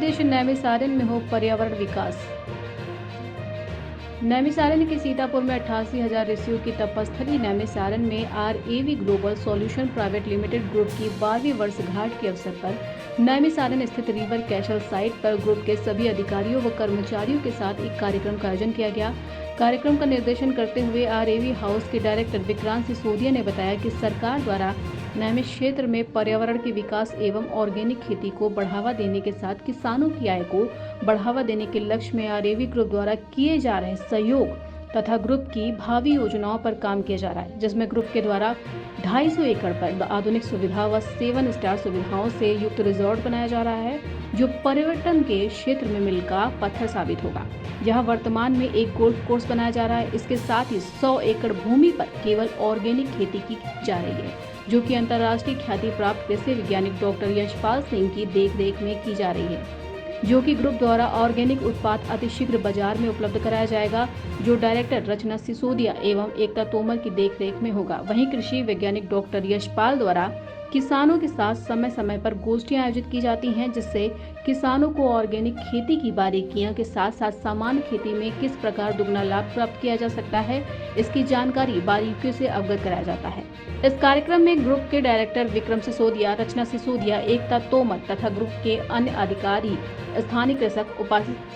निर्देश नैमिषारण्य में हो पर्यावरण विकास। नैमिषारण्य के सीतापुर में 88,000 ऋषियों की तपस्थली नैमिषारण्य में RAV global solution private limited group की 12वीं वर्षगांठ के अवसर पर नैमिषारण्य स्थित रिवर कैसल साइट पर ग्रुप के सभी अधिकारियों व कर्मचारियों के साथ एक कार्यक्रम का आयोजन किया गया। कार्यक्रम का निर्देशन करते हुए RAV हाउस के डायरेक्टर विक्रांत सिसोदिया ने बताया कि सरकार द्वारा नैमिष क्षेत्र में पर्यावरण के विकास एवं ऑर्गेनिक खेती को बढ़ावा देने के साथ किसानों की आय को बढ़ावा देने के लक्ष्य में RAV ग्रुप द्वारा किए जा रहे सहयोग तथा ग्रुप की भावी योजनाओं पर काम किया जा रहा है, जिसमें ग्रुप के द्वारा 250 एकड़ पर आधुनिक सुविधा व 7 स्टार सुविधाओं से युक्त रिजॉर्ट बनाया जा रहा है, जो पर्यटन के क्षेत्र में मील का पत्थर साबित होगा। यहाँ वर्तमान में एक गोल्फ कोर्स बनाया जा रहा है। इसके साथ ही 100 एकड़ भूमि पर केवल ऑर्गेनिक खेती की जा रही है, जो कि अंतर्राष्ट्रीय ख्याति प्राप्त कृषि वैज्ञानिक डॉक्टर यशपाल सिंह की देखरेख में की जा रही है, जो कि ग्रुप द्वारा ऑर्गेनिक उत्पाद अतिशीघ्र बाजार में उपलब्ध कराया जाएगा, जो डायरेक्टर रचना सिसोदिया एवं एकता तोमर की देखरेख में होगा। वहीं कृषि वैज्ञानिक डॉक्टर यशपाल द्वारा किसानों के साथ समय समय पर गोष्ठियां आयोजित की जाती हैं, जिससे किसानों को ऑर्गेनिक खेती की बारीकियां के साथ साथ सामान्य खेती में किस प्रकार दुगना लाभ प्राप्त किया जा सकता है, इसकी जानकारी बारीकियों से अवगत कराया जाता है। इस कार्यक्रम में ग्रुप के डायरेक्टर विक्रम सिसोदिया, रचना सिसोदिया, एकता तोमर तथा ग्रुप के अन्य अधिकारी, स्थानीय कृषक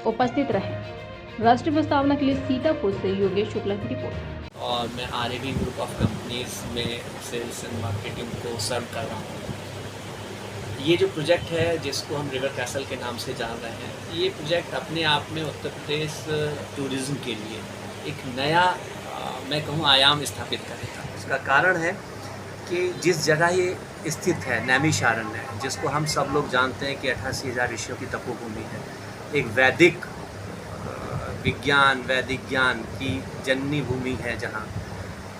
उपस्थित रहे। राष्ट्रीय प्रस्तावना के लिए सीतापुर से योगेश शुक्ला की रिपोर्ट। और मैं RAV ग्रुप ऑफ कंपनीज में सेल्स एंड मार्केटिंग को सर्व कर रहा हूँ। ये जो प्रोजेक्ट है जिसको हम रिवर कैसल के नाम से जान रहे हैं, ये प्रोजेक्ट अपने आप में उत्तर प्रदेश टूरिज़्म के लिए एक नया मैं कहूँ आयाम स्थापित करेगा। इसका कारण है कि जिस जगह ये स्थित है नैमिषारण्य है, जिसको हम सब लोग जानते हैं कि 88,000 ऋषियों की तपोभूमि है, एक वैदिक विज्ञान वैदिक ज्ञान की जननी भूमि है जहाँ।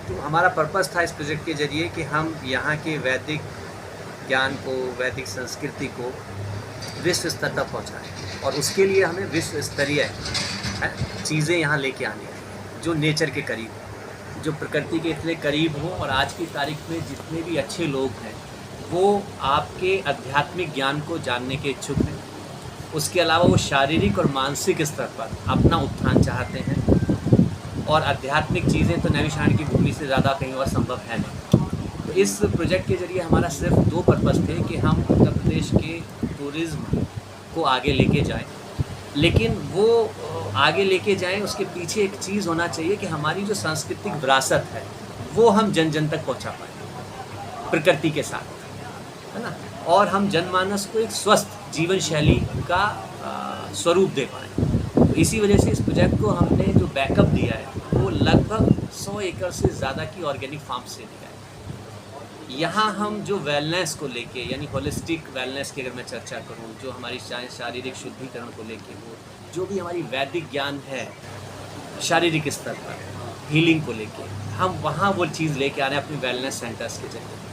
तो हमारा पर्पस था इस प्रोजेक्ट के जरिए कि हम यहाँ के वैदिक ज्ञान को, वैदिक संस्कृति को विश्व स्तर तक पहुँचाएँ, और उसके लिए हमें विश्व स्तरीय चीज़ें यहाँ लेके आनी है, जो नेचर के करीब, जो प्रकृति के इतने करीब हों। और आज की तारीख में जितने भी अच्छे लोग हैं वो आपके आध्यात्मिक ज्ञान को जानने के इच्छुक हैं। उसके अलावा वो शारीरिक और मानसिक स्तर पर अपना उत्थान चाहते हैं, और आध्यात्मिक चीज़ें तो नैमिषारण्य की भूमि से ज़्यादा कहीं और संभव है नहीं। तो इस प्रोजेक्ट के जरिए हमारा सिर्फ 2 पर्पस थे कि हम उत्तर प्रदेश के टूरिज़्म को आगे लेके जाएं, लेकिन वो आगे लेके जाएं उसके पीछे एक चीज़ होना चाहिए कि हमारी जो सांस्कृतिक विरासत है वो हम जन जन तक पहुँचा पाएँ प्रकृति के साथ, है ना, और हम जनमानस को एक स्वस्थ जीवन शैली का स्वरूप दे पाएँ। तो इसी वजह से इस प्रोजेक्ट को हमने जो बैकअप दिया है वो लगभग 100 एकड़ से ज़्यादा की ऑर्गेनिक फार्म से दिया है। यहाँ हम जो वेलनेस को लेके, यानी होलिस्टिक वेलनेस की अगर मैं चर्चा करूँ, जो हमारी शारीरिक शुद्धिकरण को लेके हो, जो भी हमारी वैदिक ज्ञान है शारीरिक स्तर पर हीलिंग को लेके, हम वहाँ वो चीज़ लेके आ रहे हैं अपने वेलनेस सेंटर्स के जरिए।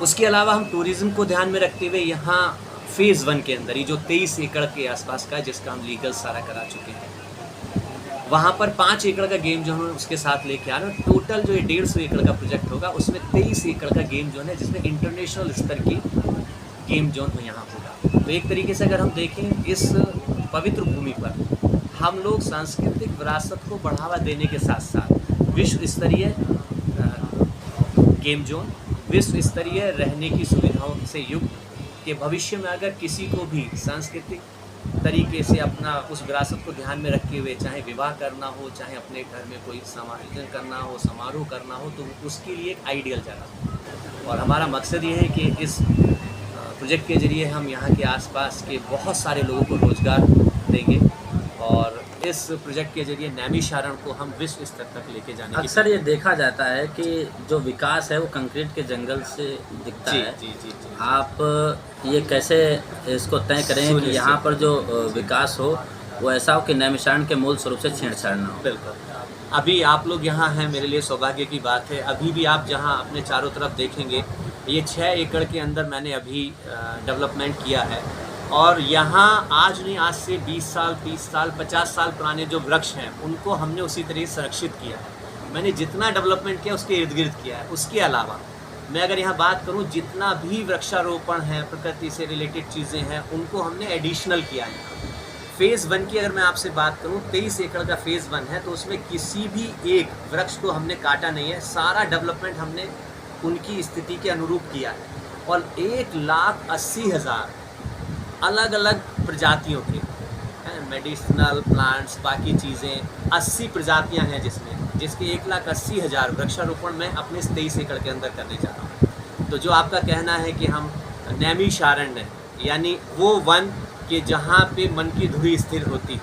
उसके अलावा हम टूरिज़्म को ध्यान में रखते हुए यहाँ फेज़ 1 के अंदर ही जो 23 एकड़ के आसपास का है, जिसका हम लीगल सारा करा चुके हैं, वहाँ पर 5 एकड़ का गेम जोन उसके साथ लेके आ रहे हैं। टोटल जो ये 150 एकड़ का प्रोजेक्ट होगा उसमें 23 एकड़ का गेम जोन है, जिसमें इंटरनेशनल स्तर की गेम जोन यहाँ होगा। तो एक तरीके से अगर हम देखें, इस पवित्र भूमि पर हम लोग सांस्कृतिक विरासत को बढ़ावा देने के साथ साथ विश्व स्तरीय गेम जोन, विश्व स्तरीय रहने की सुविधाओं से युक्त, कि भविष्य में अगर किसी को भी सांस्कृतिक तरीके से अपना उस विरासत को ध्यान में रखते हुए चाहे विवाह करना हो, चाहे अपने घर में कोई समायोजन करना हो, समारोह करना हो, तो उसके लिए एक आइडियल जगह। और हमारा मकसद ये है कि इस प्रोजेक्ट के ज़रिए हम यहाँ के आसपास के बहुत सारे लोगों को रोज़गार देंगे, और इस प्रोजेक्ट के जरिए नैमिषारण्य को हम विश्व स्तर तक लेके जाने की। अक्सर ये देखा जाता है कि जो विकास है वो कंक्रीट के जंगल से दिखता है। जी। आप ये कैसे इसको तय करें कि यहाँ पर जो विकास हो वो ऐसा हो कि नैमिषारण्य के मूल स्वरूप से छेड़छाड़ ना हो? बिल्कुल। अभी आप लोग यहाँ हैं, मेरे लिए सौभाग्य की बात है। अभी भी आप जहाँ अपने चारों तरफ देखेंगे, ये 6 एकड़ के अंदर मैंने अभी डेवलपमेंट किया है, और यहाँ आज नहीं, आज से 20 साल, 30 साल, 50 साल पुराने जो वृक्ष हैं उनको हमने उसी तरह संरक्षित किया है। मैंने जितना डेवलपमेंट किया उसके इर्द गिर्द किया है। उसके अलावा मैं अगर यहाँ बात करूँ, जितना भी वृक्षारोपण है, प्रकृति से रिलेटेड चीज़ें हैं, उनको हमने एडिशनल किया है। फ़ेज़ 1 की अगर मैं आपसे बात करूँ, 23 एकड़ का फ़ेज़ 1 है, तो उसमें किसी भी एक वृक्ष को हमने काटा नहीं है। सारा डेवलपमेंट हमने उनकी स्थिति के अनुरूप किया है और 1,80,000 अलग अलग प्रजातियों के मेडिसिनल प्लांट्स, बाकी चीज़ें 80 प्रजातियां हैं जिसके 1,80,000 वृक्षारोपण मैं अपने 23 एकड़ के अंदर करने जा रहा हूँ। तो जो आपका कहना है कि हम नैमिषारण्य, यानी वो वन कि जहाँ पे मन की धुरी स्थिर होती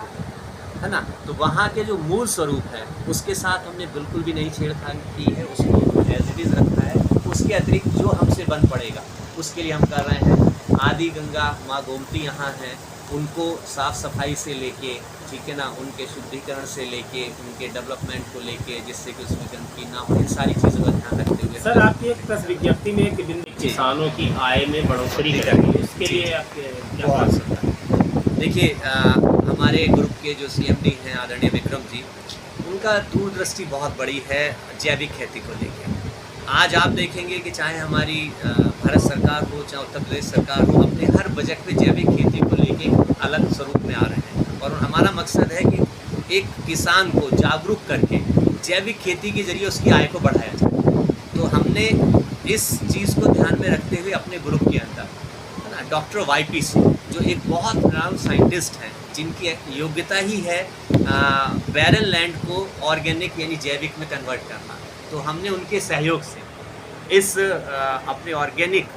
है ना, तो वहाँ के जो मूल स्वरूप है उसके साथ हमने बिल्कुल भी नहीं छेड़छाड़ की है, उसको एज इट इज़ रखा है। उसके अतिरिक्त जो हमसे बन पड़ेगा उसके लिए हम कर रहे हैं। आदि गंगा माँ गोमती यहाँ हैं, उनको साफ़ सफाई से लेके, ठीक है ना, उनके शुद्धिकरण से लेके, उनके डेवलपमेंट को लेके, जिससे कि उसमें गंदगी ना हो, इन सारी चीज़ों का ध्यान रखते हुए। सर, आपकी एक प्रेस विज्ञप्ति में एक दिन किसानों की आय में बढ़ोतरी करेंगे, उसके लिए आप क्या बात सकते हैं? देखिए, हमारे ग्रुप के जो CMD हैं आदरणीय विक्रम जी, उनका दूरदृष्टि बहुत बड़ी है जैविक खेती को लेकर। आज आप देखेंगे कि चाहे हमारी भारत सरकार हो, चाहे उत्तर प्रदेश सरकार हो, अपने हर बजट में जैविक खेती को लेके अलग स्वरूप में आ रहे हैं। और हमारा मकसद है कि एक किसान को जागरूक करके जैविक खेती के जरिए उसकी आय को बढ़ाया जाए। तो हमने इस चीज़ को ध्यान में रखते हुए अपने ग्रुप के अंदर डॉक्टर YP सिंह, जो एक बहुत रनाउंड साइंटिस्ट हैं, जिनकी योग्यता ही है बैरन लैंड को ऑर्गेनिक यानी जैविक में कन्वर्ट करना, तो हमने उनके सहयोग से इस अपने ऑर्गेनिक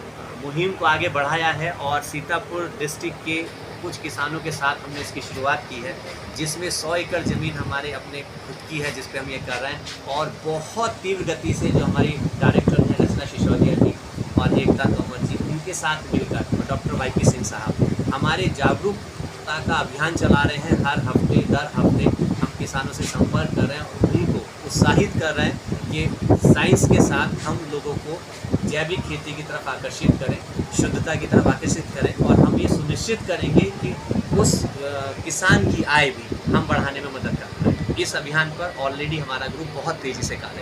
मुहिम को आगे बढ़ाया है और सीतापुर डिस्ट्रिक्ट के कुछ किसानों के साथ हमने इसकी शुरुआत की है, जिसमें 100 एकड़ ज़मीन हमारे अपने खुद की है, जिस पे हम ये कर रहे हैं। और बहुत तीव्र गति से जो हमारी डायरेक्टर हैं रचना सिसोदिया जी और एकता तोमर जी, उनके साथ मिलकर और डॉक्टर YP सिंह साहब हमारे जागरूकता का अभियान चला रहे हैं। हर हफ्ते दर हफ्ते हम किसानों से संपर्क कर रहे हैं और उनको उत्साहित कर रहे हैं कि साइंस के साथ हम लोगों को जैविक खेती की तरफ आकर्षित करें, शुद्धता की तरफ आकर्षित करें, और हम ये सुनिश्चित करेंगे कि उस किसान की आय भी हम बढ़ाने में मदद करते हैं। इस अभियान पर ऑलरेडी हमारा ग्रुप बहुत तेज़ी से कार्य